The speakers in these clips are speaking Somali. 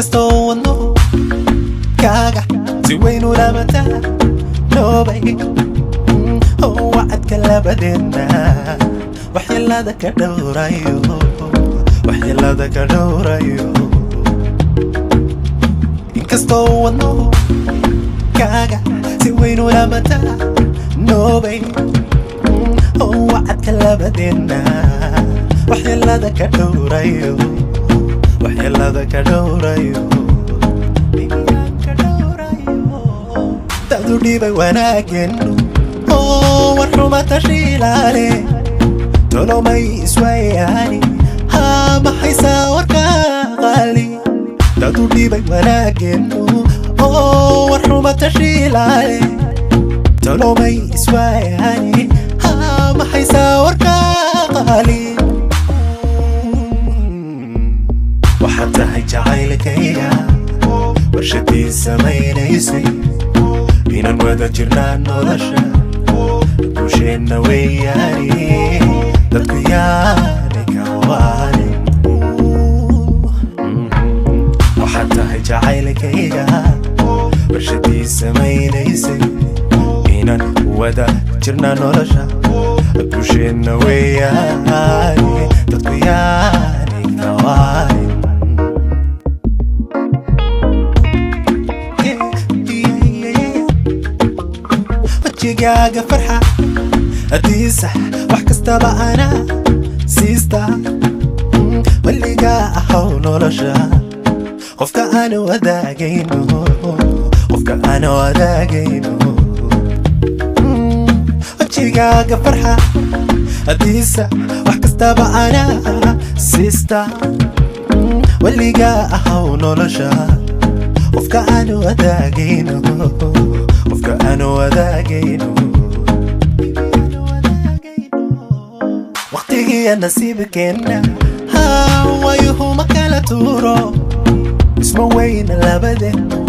inkastoo wadno kaaga si weyn ula mataa noobay oo wacadka labadeena waxyeelada ka dhowrayo inkastoo wadno kaaga si weyn ula mataa noobay oo wacadka labadeena waxyeelada ka dhowrayo dadu dhibay wanaageennu oo warxuma tashiilaale tolomay iswayaani haa maxaysaa warka qaali dadu dhibay wanaageennu oo warxuma tashiilaale tolomay iswayaani haa maxaysaa warka qaali waxaad tahay jacaylkayga warshadii samaynaysay inaan wada jirnaa nolosha guusheenna weeyaani dadku yaanay ka waanin waxaad tahay jacaylkayga warshadii samaynaysay inaan wada jirnaa nolosha guusheenna weeyaani dadku yaanay ka waanin wajigaaga farxa hadiisa wax kastaba ana siista weligaa ahow nolosha qofka aan wadaagayno wajigaaga farxa hadiisa wax kastaba ana siista weligaa ahow nolosha qofka aan wadaagayno waqtigiiya nasiibkeenna haa wayuhuma kala tuuro isma weyna labadeennu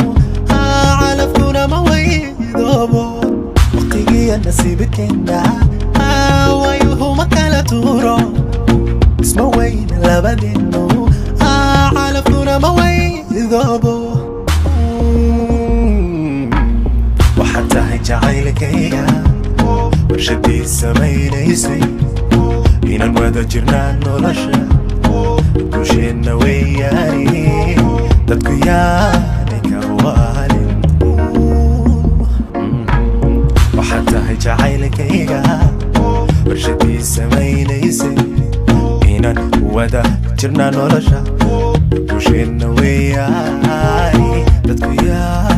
haa calafkuna ma weydoobo waqtigiiya nasiibkeenna haa wayuhuma kala tuuro isma weyna labadeennu haa calafkuna ma weydoobo waxaad tahay jacaylkayga warshadii samaynaysay inaan wada jirnaa nolosha guusheenna weeyaani dadku yaanay ka waanin waxaad tahay jacaylkayga warshadii samaynaysay inaan wada jirnaa nolosha guusheenna weeyaani dadku yaanay